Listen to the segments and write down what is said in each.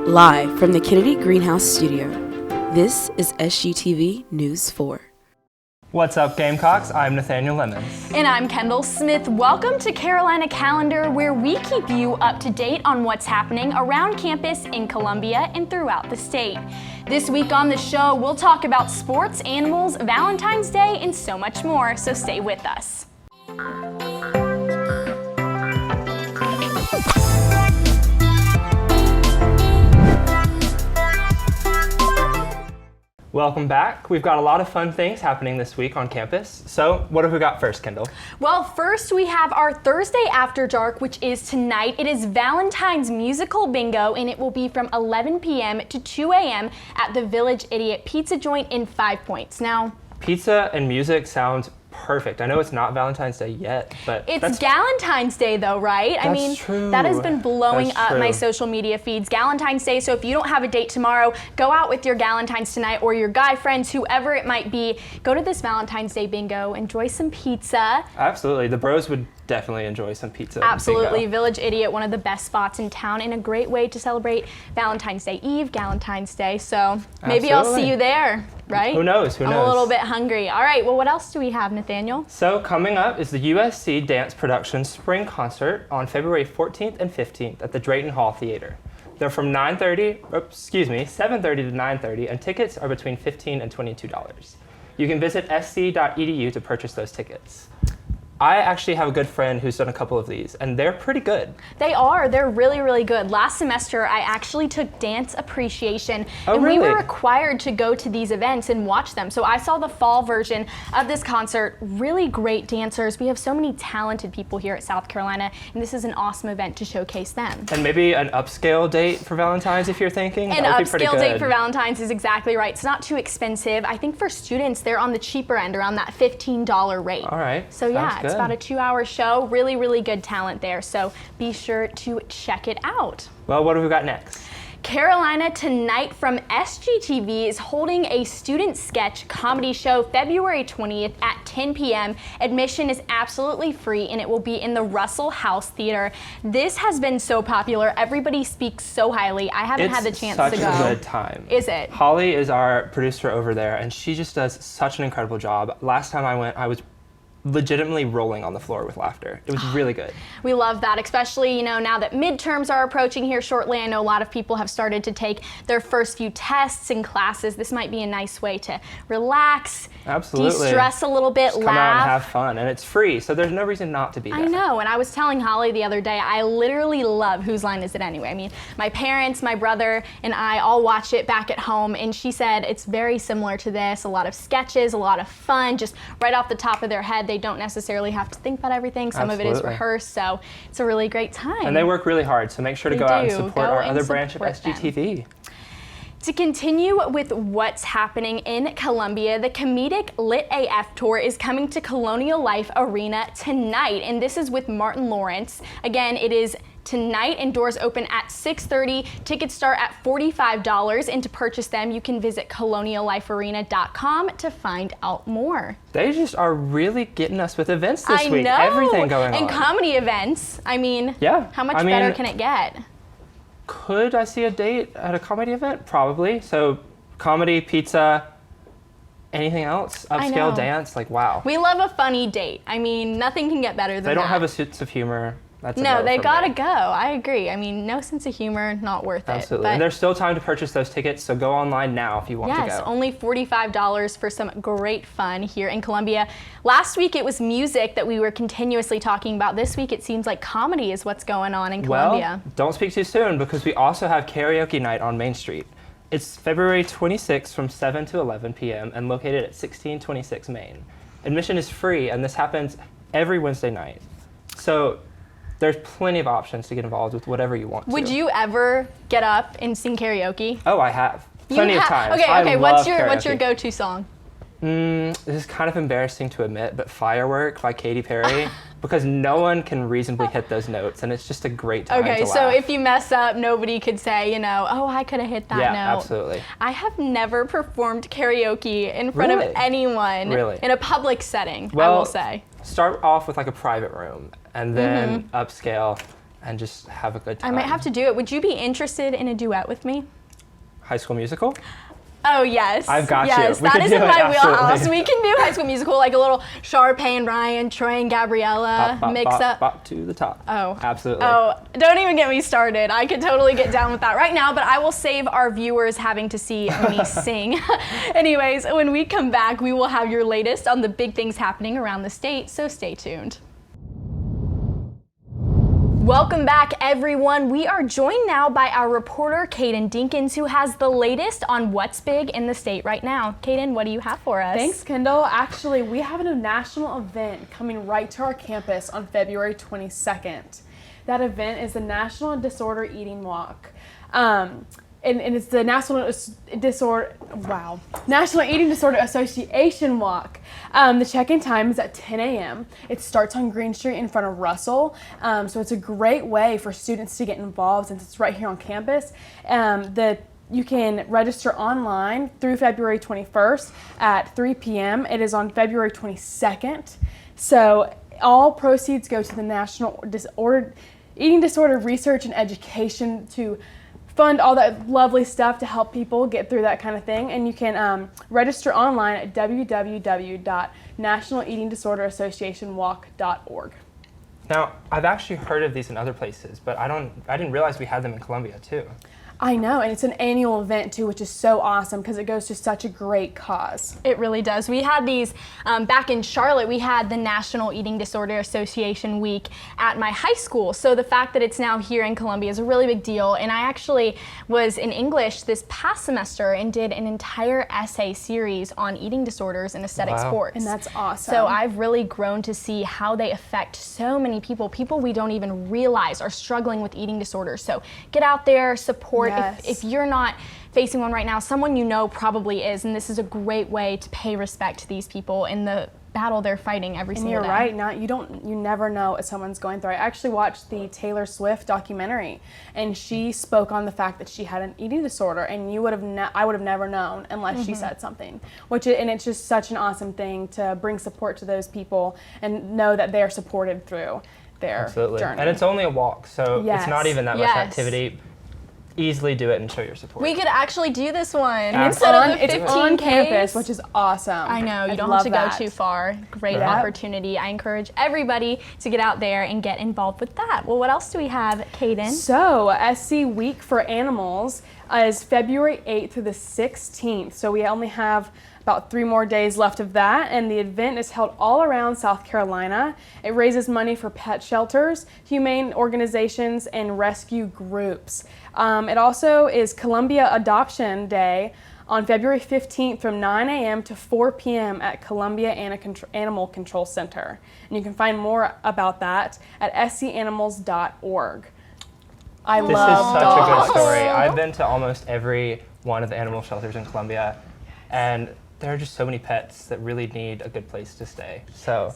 Live from the Kennedy Greenhouse Studio, this is SGTV News 4. What's up, Gamecocks? I'm Nathaniel Lemons. And I'm Kendall Smith. Welcome to Carolina Calendar, where we keep you up to date on what's happening around campus in Columbia and throughout the state. This week on the show, we'll talk about sports, animals, Valentine's Day, and so much more, so stay with us. Welcome back. We've got a lot of fun things happening this week on campus. So what have we got first, Kendall? Well, first we have our Thursday After Dark, which is tonight. It is Valentine's Musical Bingo, and it will be from 11 p.m. to 2 a.m. at the Village Idiot Pizza Joint in 5 Points. Now, pizza and music sounds perfect. I know it's not Valentine's Day yet, but it's Galentine's Day though, right? I mean, true. That has been blowing up my social media feeds. Galentine's Day, so if you don't have a date tomorrow, go out with your Galentine's tonight or your guy friends, whoever it might be. Go to this Valentine's Day bingo, enjoy some pizza. Absolutely. The bros would definitely enjoy some pizza. Absolutely. Bingo. Village Idiot, one of the best spots in town and a great way to celebrate Valentine's Day Eve, Galentine's Day. So maybe I'll see you there, right? Who knows? Who knows? I'm a little bit hungry. All right, well, what else do we have, Nathaniel? So coming up is the USC Dance Production Spring Concert on February 14th and 15th at the Drayton Hall Theater. They're from 7:30 to 9:30, and tickets are between $15 and $22. You can visit sc.edu to purchase those tickets. I actually have a good friend who's done a couple of these, and they're pretty good. They are. They're really, really good. Last semester, I actually took dance appreciation, and we were required to go to these events and watch them. So I saw the fall version of this concert. Really great dancers. We have so many talented people here at South Carolina, and this is an awesome event to showcase them. And maybe an upscale date for Valentine's, if you're thinking. An upscale date for Valentine's is exactly right. It's not too expensive. I think for students, they're on the cheaper end, around that $15 rate. All right. So yeah, it's about a 2-hour show. Really, really good talent there. So be sure to check it out. Well, what have we got next? Carolina Tonight from SGTV is holding a student sketch comedy show February 20th at 10 p.m. Admission is absolutely free, and it will be in the Russell House Theater. This has been so popular. Everybody speaks so highly. I haven't had the chance to go. It's such a good time. Is it? Holly is our producer over there, and she just does such an incredible job. Last time I went, I was legitimately rolling on the floor with laughter. It was really good. We love that, especially, now that midterms are approaching here shortly. I know a lot of people have started to take their first few tests and classes. This might be a nice way to relax, de-stress a little bit, just laugh. Come out and have fun, and it's free, so there's no reason not to be there. I know, and I was telling Holly the other day, I literally love Whose Line Is It Anyway? I mean, my parents, my brother, and I all watch it back at home, and she said it's very similar to this. A lot of sketches, a lot of fun, just right off the top of their head. They don't necessarily have to think about everything. Some of it is rehearsed, so it's a really great time. And they work really hard, so make sure to go out and support our other branch of SGTV. To continue with what's happening in Columbia, the comedic Lit AF tour is coming to Colonial Life Arena tonight, and this is with Martin Lawrence. Again, it is tonight, and doors open at 6:30. Tickets start at $45, and to purchase them, you can visit coloniallifearena.com to find out more. They just are really getting us with events this week. I know. Everything going on. And comedy events. I mean, yeah. How much better can it get? Could I see a date at a comedy event? Probably. So comedy, pizza, anything else? Upscale dance? Like, wow. We love a funny date. I mean, nothing can get better than that. They don't have a sense of humor. That's no, they gotta go. I agree. I mean, no sense of humor, not worth it. Absolutely. And there's still time to purchase those tickets, so go online now if you want to go. Yes, only $45 for some great fun here in Columbia. Last week it was music that we were continuously talking about. This week it seems like comedy is what's going on in Columbia. Well, don't speak too soon, because we also have karaoke night on Main Street. It's February 26th from 7 to 11 p.m. and located at 1626 Main. Admission is free, and this happens every Wednesday night. So there's plenty of options to get involved with whatever you want to. Would you ever get up and sing karaoke? Oh, I have. Plenty of times. Okay, what's your go-to song? This is kind of embarrassing to admit, but Firework by Katy Perry, because no one can reasonably hit those notes, and it's just a great time to laugh. Okay, so if you mess up, nobody could say, oh, I could have hit that note. Yeah, absolutely. I have never performed karaoke in front of anyone in a public setting, I will say. Start off with like a private room, and then upscale, and just have a good I time. might have to do it. Would you be interested in a duet with me? High School Musical? Oh, yes. I've got you. Yes, We that could is do in it, my absolutely. wheelhouse. We can do High School Musical, like a little Sharpay and Ryan, Troy and Gabriella mix up. Bop to the top. Oh. Absolutely. Oh, don't even get me started. I could totally get down with that right now, but I will save our viewers having to see me sing. Anyways, when we come back, we will have your latest on the big things happening around the state, so stay tuned. Welcome back, everyone. We are joined now by our reporter, Kaden Dinkins, who has the latest on what's big in the state right now. Kaden, what do you have for us? Thanks, Kendall. Actually, we have a national event coming right to our campus on February 22nd. That event is the National Disorder Eating Walk. And it's the National Eating Disorder Association Walk. The check-in time is at 10 a.m. It starts on Green Street in front of Russell. So it's a great way for students to get involved since it's right here on campus. You can register online through February 21st at 3 p.m. It is on February 22nd. So all proceeds go to the National Eating Disorder Research and Education to fund all that lovely stuff to help people get through that kind of thing. And you can register online at www.nationaleatingdisorderassociationwalk.org. Now, I've actually heard of these in other places, but I didn't realize we had them in Columbia too. I know, and it's an annual event too, which is so awesome because it goes to such a great cause. It really does. We had these back in Charlotte. We had the National Eating Disorder Association Week at my high school. So the fact that it's now here in Columbia is a really big deal. And I actually was in English this past semester and did an entire essay series on eating disorders and aesthetic sports. And that's awesome. So I've really grown to see how they affect so many people we don't even realize are struggling with eating disorders. So get out there, support. Yes. If you're not facing one right now, someone you know probably is, and this is a great way to pay respect to these people in the battle they're fighting every single day. And you're right. You never know what someone's going through. I actually watched the Taylor Swift documentary, and she spoke on the fact that she had an eating disorder, and I would have never known unless she said something. And it's just such an awesome thing to bring support to those people and know that they're supported through their journey. And it's only a walk, so it's not even that much activity. Easily do it and show your support. We could actually do this one. It's on campus, which is awesome. I know, you don't have to go too far. Great opportunity. I encourage everybody to get out there and get involved with that. Well, what else do we have, Kaden? So, SC Week for Animals is February 8th through the 16th. So we only have about 3 more days left of that, and the event is held all around South Carolina. It raises money for pet shelters, humane organizations, and rescue groups. It also is Columbia Adoption Day on February 15th from 9 a.m. to 4 p.m. at Columbia Animal Control Center. And you can find more about that at scanimals.org. This is such dogs. a good story. I've been to almost every one of the animal shelters in Columbia, and there are just so many pets that really need a good place to stay. So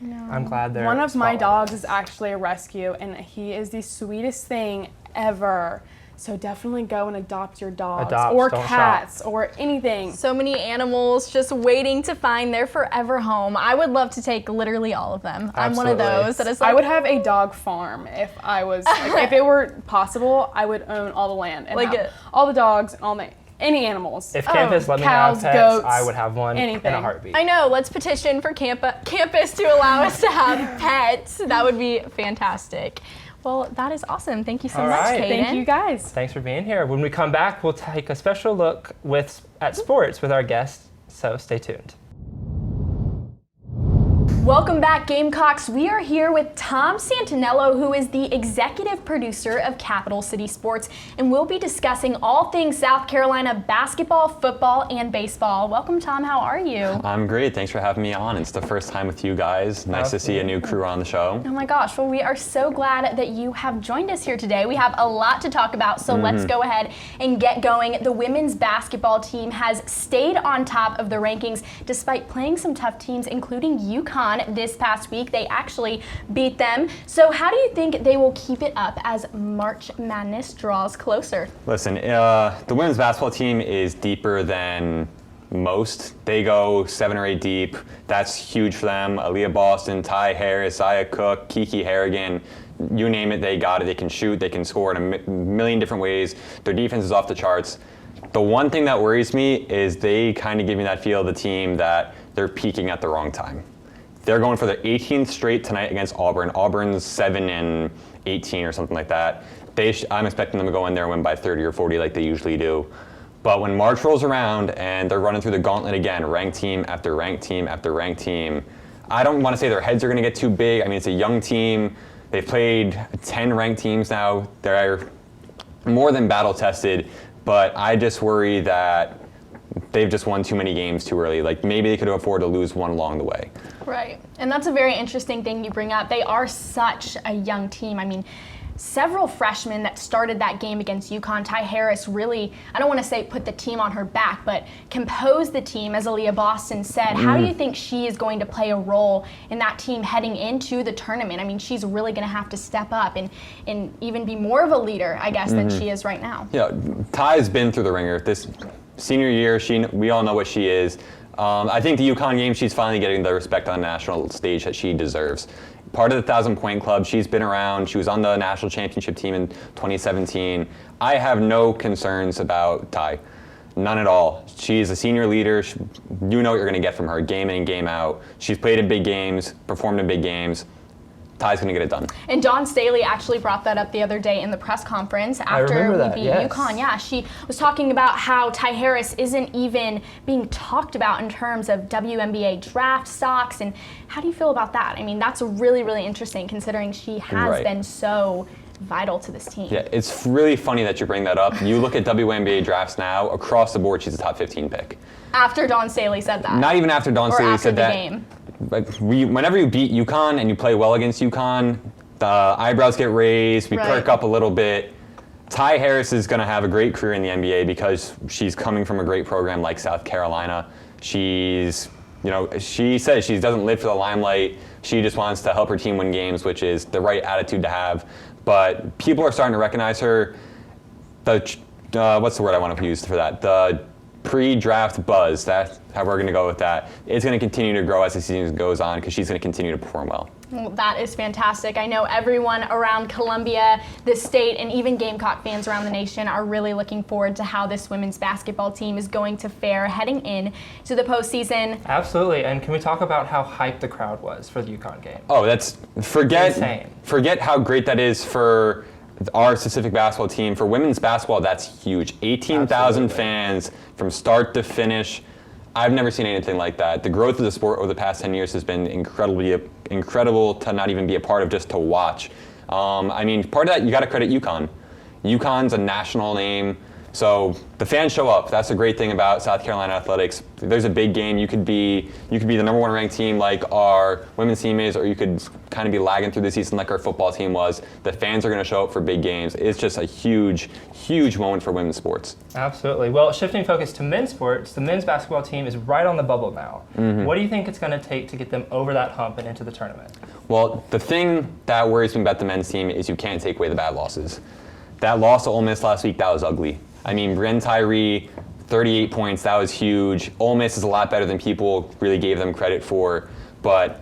I'm glad they're One of my spotlighted. dogs is actually a rescue, and he is the sweetest thing ever. So definitely go and adopt your dogs or cats or anything. So many animals just waiting to find their forever home. I would love to take literally all of them. Absolutely. I'm one of those that is like, I would have a dog farm if I was, if it were possible, I would own all the land and have all the dogs and any animals. If campus let me cows, have pets, goats, I would have one in anything. a heartbeat. I know, let's petition for campus to allow us to have pets. That would be fantastic. Well, that is awesome. Thank you so much, Kaden. Thank you guys. Thanks for being here. When we come back, we'll take a special look at sports with our guests, so stay tuned. Welcome back, Gamecocks. We are here with Tom Santinello, who is the executive producer of Capital City Sports, and we'll be discussing all things South Carolina basketball, football, and baseball. Welcome, Tom. How are you? I'm great. Thanks for having me on. It's the first time with you guys. Nice to see a new crew on the show. Oh my gosh. Well, we are so glad that you have joined us here today. We have a lot to talk about, so let's go ahead and get going. The women's basketball team has stayed on top of the rankings despite playing some tough teams, including UConn. This past week, they actually beat them. So how do you think they will keep it up as March Madness draws closer? Listen, the women's basketball team is deeper than most. They go 7 or 8 deep. That's huge for them. Aaliyah Boston, Ty Harris, Aya Cook, Kiki Harrigan. you name it, they got it. They can shoot, they can score in a million different ways. Their defense is off the charts. The one thing that worries me is they kind of give me that feel of the team that they're peaking at the wrong time. They're going for their 18th straight tonight against Auburn. Auburn's 7-18 or something like that. I'm expecting them to go in there and win by 30 or 40 like they usually do. But when March rolls around and they're running through the gauntlet again, ranked team after ranked team after ranked team, I don't want to say their heads are going to get too big. I mean, it's a young team. They've played 10 ranked teams now. They're more than battle-tested, but I just worry that they've just won too many games too early. Like, maybe they could afford to lose one along the way. Right. And that's a very interesting thing you bring up. They are such a young team. I mean, several freshmen that started that game against UConn. Ty Harris really, I don't want to say put the team on her back, but composed the team, as Aaliyah Boston said. How do you think she is going to play a role in that team heading into the tournament? I mean, she's really going to have to step up and even be more of a leader, I guess, than she is right now. Yeah, Ty's been through the ringer. This senior year, we all know what she is. I think the UConn game, she's finally getting the respect on the national stage that she deserves. Part of the 1,000-point club, she's been around. She was on the national championship team in 2017. I have no concerns about Ty, none at all. She's a senior leader. You know what you're going to get from her, game in and game out. She's played in big games, performed in big games. Ty's going to get it done. And Dawn Staley actually brought that up the other day in the press conference after we beat UConn. Yeah, she was talking about how Ty Harris isn't even being talked about in terms of WNBA draft stocks. And how do you feel about that? I mean, that's really, really interesting considering she has been so vital to this team. Yeah, it's really funny that you bring that up. You look at WNBA drafts now, across the board, she's a top 15 pick. After Dawn Staley said that. Not even after Dawn Staley said that. Or after the game. Like whenever you beat UConn and you play well against UConn, the eyebrows get raised, we perk up a little bit. Ty Harris is going to have a great career in the NBA because she's coming from a great program like South Carolina. She says she doesn't live for the limelight. She just wants to help her team win games, which is the right attitude to have. But people are starting to recognize her. What's the word I want to use for that? The pre-draft buzz, that's how we're going to go with that. It's going to continue to grow as the season goes on because she's going to continue to perform well. Well, that is fantastic. I know everyone around Columbia, the state, and even Gamecock fans around the nation are really looking forward to how this women's basketball team is going to fare heading in to the postseason. Absolutely. And can we talk about how hyped the crowd was for the UConn game? Oh, forget how great that is for our specific basketball team. For women's basketball, that's huge. 18,000 fans from start to finish. I've never seen anything like that. The growth of the sport over the past 10 years has been incredible to not even be a part of, just to watch. I mean, part of that, you got to credit UConn. UConn's a national name, so the fans show up. That's the great thing about South Carolina athletics. There's a big game. You could be the number one ranked team like our women's team is, or you could kind of be lagging through the season like our football team was. The fans are going to show up for big games. It's just a huge, huge moment for women's sports. Absolutely. Well, shifting focus to men's sports, the men's basketball team is right on the bubble now. What do you think it's going to take to get them over that hump and into the tournament? Well, the thing that worries me about the men's team is you can't take away the bad losses. That loss to Ole Miss last week, that was ugly. I mean, Bryn Tyree, 38 points, that was huge. Ole Miss is a lot better than people really gave them credit for, but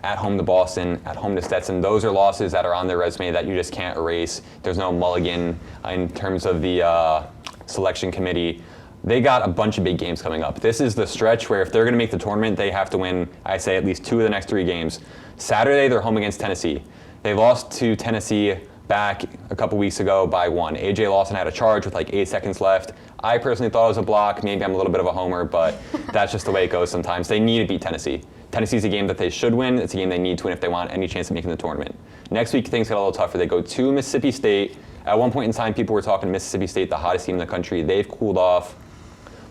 at home to Boston, at home to Stetson, those are losses that are on their resume that you just can't erase. There's no mulligan in terms of the selection committee. They got a bunch of big games coming up. This is the stretch where if they're going to make the tournament, they have to win, I say, at least 2 of the next 3 games. Saturday, they're home against Tennessee. They lost to Tennessee back a couple weeks ago by 1. AJ Lawson had a charge with like 8 seconds left. I personally thought it was a block. Maybe I'm a little bit of a homer, but that's just the way it goes sometimes. They need to beat Tennessee. Tennessee's a game that they should win. It's a game they need to win if they want any chance of making the tournament. Next week, things get a little tougher. They go to Mississippi State. At one point in time, people were talking Mississippi State, the hottest team in the country. They've cooled off.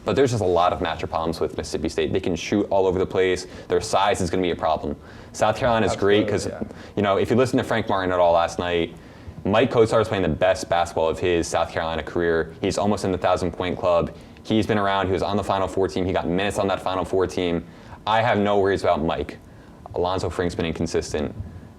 But there's just a lot of matchup problems with Mississippi State. They can shoot all over the place. Their size is going to be a problem. South Carolina is great because, if you listen to Frank Martin at all last night, Mike Kotsar is playing the best basketball of his South Carolina career. He's almost in the 1,000-point club. He's been around. He was on the Final Four team. He got minutes on that Final Four team. I have no worries about Mike. Alonzo Frink's been inconsistent.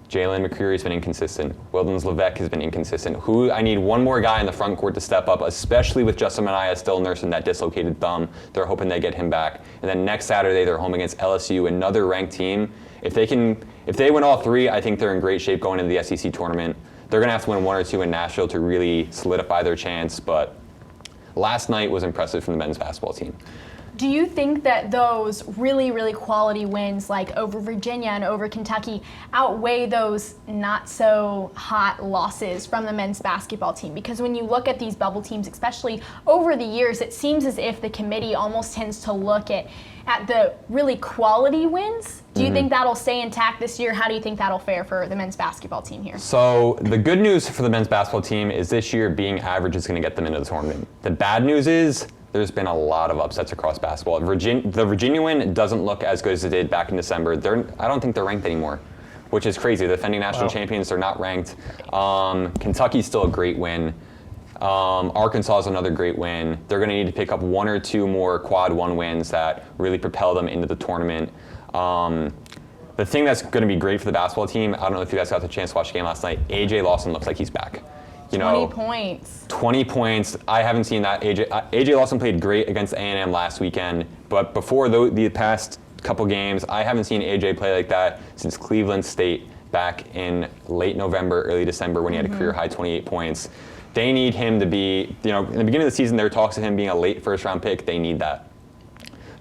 Jalen McCreary's been inconsistent. Wildens Levesque has been inconsistent. I need one more guy in the front court to step up, especially with Justin Minaya still nursing that dislocated thumb. They're hoping they get him back. And then next Saturday, they're home against LSU, another ranked team. If they win all 3, I think they're in great shape going into the SEC tournament. they're going to have to win 1 or 2 in Nashville to really solidify their chance. But last night was impressive from the men's basketball team. Do you think that those really, really quality wins, like over Virginia and over Kentucky, outweigh those not so hot losses from the men's basketball team? Because when you look at these bubble teams, especially over the years, it seems as if the committee almost tends to look at the really quality wins. Do you think that'll stay intact this year? How do you think that'll fare for the men's basketball team here? So the good news for the men's basketball team is this year being average is going to get them into the tournament. The bad news is there's been a lot of upsets across basketball. The Virginia win doesn't look as good as it did back in December. I don't think they're ranked anymore, which is crazy. The defending national champions, they're not ranked. Kentucky's still a great win. Arkansas is another great win. They're going to need to pick up 1 or 2 more quad 1 wins that really propel them into the tournament. The thing that's going to be great for the basketball team, I don't know if you guys got the chance to watch the game last night, A.J. Lawson looks like he's back. 20 points. 20 points. I haven't seen that. AJ Lawson played great against A&M last weekend, but before the past couple games, I haven't seen AJ play like that since Cleveland State back in late November, early December when he had a career high 28 points. They need him to be, in the beginning of the season, there were talks of him being a late first-round pick. They need that.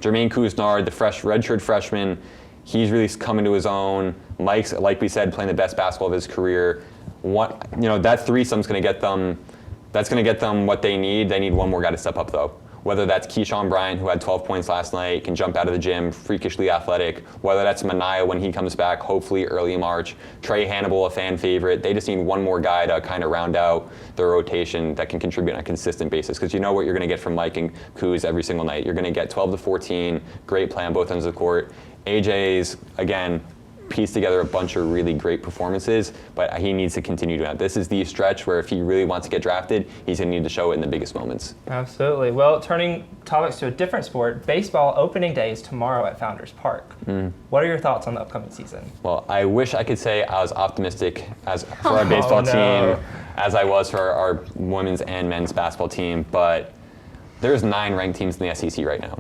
Jermaine Couisnard, the redshirt freshman, he's really coming to his own. Mike's, like we said, playing the best basketball of his career. That threesome's going to get them. That's going to get them what they need. They need one more guy to step up, though. Whether that's Keyshawn Bryant, who had 12 points last night, can jump out of the gym, freakishly athletic. Whether that's Mania when he comes back, hopefully early March. Trey Hannibal, a fan favorite. They just need one more guy to kind of round out their rotation that can contribute on a consistent basis. Because you know what you're going to get from Mike and Kuz every single night. You're going to get 12 to 14, great play on both ends of the court. AJ's, again, pieced together a bunch of really great performances, but he needs to continue doing that. This is the stretch where if he really wants to get drafted, he's going to need to show it in the biggest moments. Absolutely. Well, turning topics to a different sport, baseball opening day is tomorrow at Founders Park. What are your thoughts on the upcoming season? Well, I wish I could say I was optimistic for our baseball team as I was for our women's and men's basketball team, but there's 9 ranked teams in the SEC right now.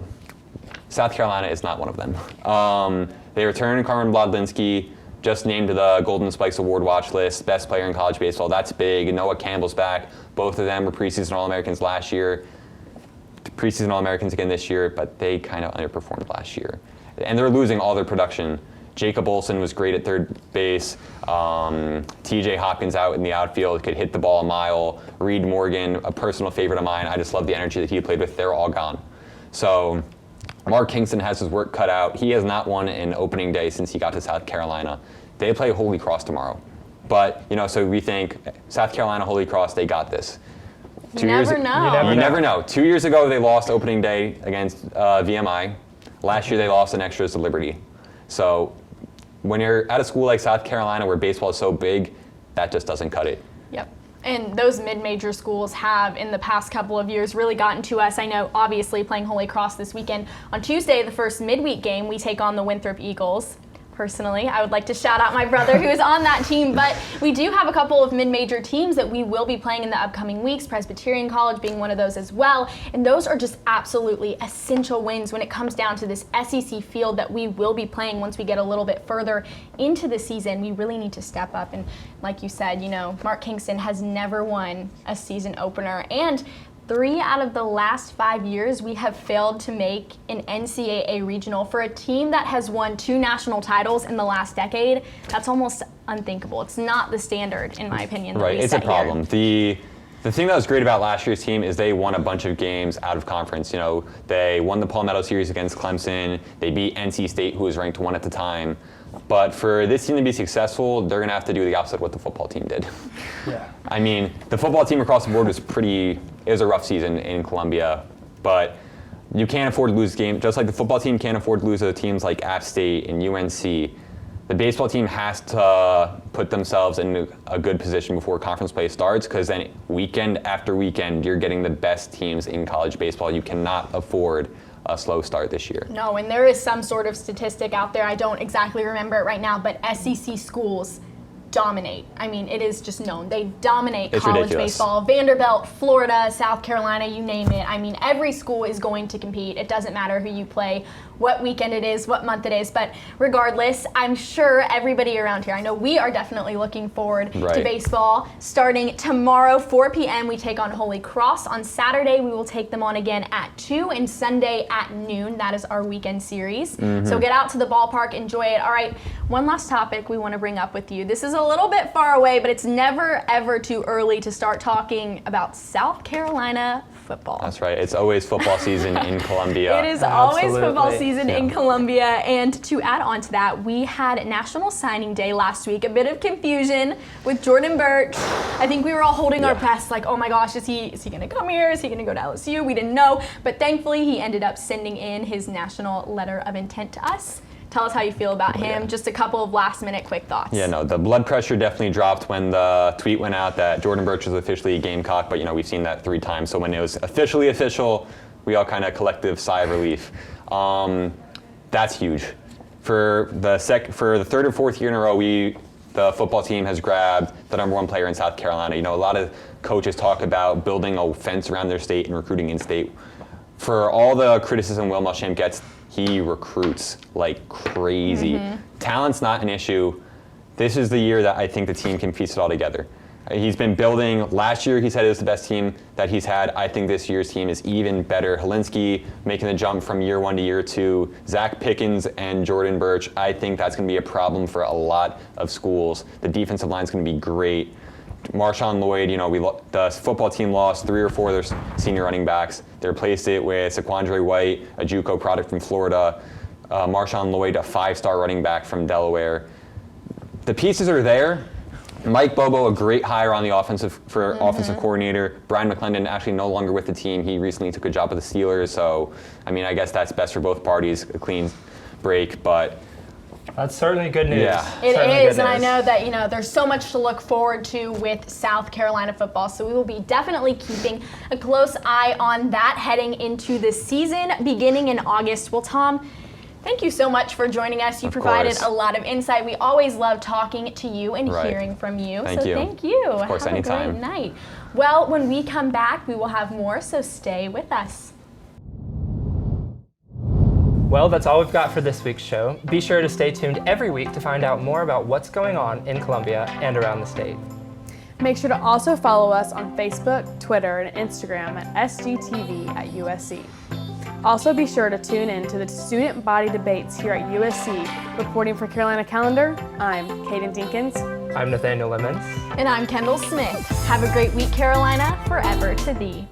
South Carolina is not one of them. They returned Carmen Blodlinski, just named to the Golden Spikes Award watch list, best player in college baseball. That's big. Noah Campbell's back. Both of them were preseason All-Americans last year. Preseason All-Americans again this year, but they kind of underperformed last year. And they're losing all their production. Jacob Olsen was great at third base. TJ Hopkins out in the outfield, could hit the ball a mile. Reed Morgan, a personal favorite of mine. I just love the energy that he played with. They're all gone. So Mark Kingston has his work cut out. He has not won an opening day since he got to South Carolina. They play Holy Cross tomorrow. But, so we think South Carolina, Holy Cross, they got this. You never know. You never know. 2 years ago, they lost opening day against VMI. Last year, they lost in extras to Liberty. So when you're at a school like South Carolina where baseball is so big, that just doesn't cut it. Yep. And those mid-major schools have, in the past couple of years, really gotten to us. I know, obviously, playing Holy Cross this weekend. On Tuesday, the first midweek game, we take on the Winthrop Eagles. Personally, I would like to shout out my brother who is on that team, but we do have a couple of mid-major teams that we will be playing in the upcoming weeks, Presbyterian College being one of those as well, and those are just absolutely essential wins when it comes down to this SEC field that we will be playing once we get a little bit further into the season. We really need to step up, and like you said, Mark Kingston has never won a season opener, and 3 out of the last 5 years, we have failed to make an NCAA regional. For a team that has won 2 national titles in the last decade, that's almost unthinkable. It's not the standard, in my opinion. Right, it's a problem. The thing that was great about last year's team is they won a bunch of games out of conference. They won the Palmetto Series against Clemson. They beat NC State, who was ranked 1 at the time. But for this team to be successful, they're going to have to do the opposite of what the football team did. Yeah. I mean, the football team across the board it was a rough season in Columbia, but you can't afford to lose games. Just like the football team can't afford to lose to teams like App State and UNC, the baseball team has to put themselves in a good position before conference play starts, because then weekend after weekend, you're getting the best teams in college baseball. You cannot afford a slow start this year. No, and there is some sort of statistic out there, I don't exactly remember it right now, but SEC schools dominate. I mean, it is just known. They dominate It's college ridiculous. baseball. Vanderbilt, Florida, South Carolina, you name it. I mean, every school is going to compete. It doesn't matter who you play, what weekend it is, what month it is. But regardless, I'm sure everybody around here, I know we are definitely looking forward to Right. baseball. Starting tomorrow, 4 p.m., we take on Holy Cross. On Saturday, we will take them on again at 2, and Sunday at noon. That is our weekend series. So get out to the ballpark, enjoy it. All right, one last topic we want to bring up with you. This is a little bit far away, but it's never, ever too early to start talking about South Carolina football. That's right. It's always football season in Columbia. It is always Absolutely. football season in Columbia. And to add on to that, we had National Signing Day last week. A bit of confusion with Jordan Birch. I think we were all holding our breaths like, oh my gosh, is he going to come here? Is he going to go to LSU? We didn't know. But thankfully, he ended up sending in his national letter of intent to us. Tell us how you feel about him. Just a couple of last minute quick thoughts. Yeah, no, the blood pressure definitely dropped when the tweet went out that Jordan Birch was officially a Gamecock, but we've seen that 3 times. So when it was officially official, we all kind of collective sigh of relief. That's huge. For the third or fourth year in a row, the football team has grabbed the #1 player in South Carolina. A lot of coaches talk about building a fence around their state and recruiting in state. For all the criticism Will Muschamp gets, he recruits like crazy. Talent's not an issue. This is the year that I think the team can piece it all together. He's been building. Last year, he said it was the best team that he's had. I think this year's team is even better. Helinski making the jump from year 1 to year 2. Zach Pickens and Jordan Birch. I think that's going to be a problem for a lot of schools. The defensive line's going to be great. Marshawn Lloyd, the football team lost 3 or 4 of their senior running backs. They replaced it with Saquandre White, a JUCO product from Florida. Marshawn Lloyd, a 5-star running back from Delaware. The pieces are there. Mike Bobo, a great hire on the offensive coordinator. Brian McClendon actually no longer with the team. He recently took a job with the Steelers. So, I guess that's best for both parties, a clean break. But That's certainly good news. Yeah. It Certainly is, good and I news. know that there's so much to look forward to with South Carolina football, so we will be definitely keeping a close eye on that heading into the season beginning in August. Well, Tom, thank you so much for joining us. You provided course. a lot of insight. We always love talking to you and Right. hearing from you. Thank you. Thank you. Of course, Have anytime. a great night. Well, when we come back, we will have more, so stay with us. Well, that's all we've got for this week's show. Be sure to stay tuned every week to find out more about what's going on in Columbia and around the state. Make sure to also follow us on Facebook, Twitter, and Instagram at SGTV at USC. Also be sure to tune in to the student body debates here at USC. Reporting for Carolina Calendar, I'm Kaden Dinkins. I'm Nathaniel Lemons. And I'm Kendall Smith. Have a great week, Carolina. Forever to thee.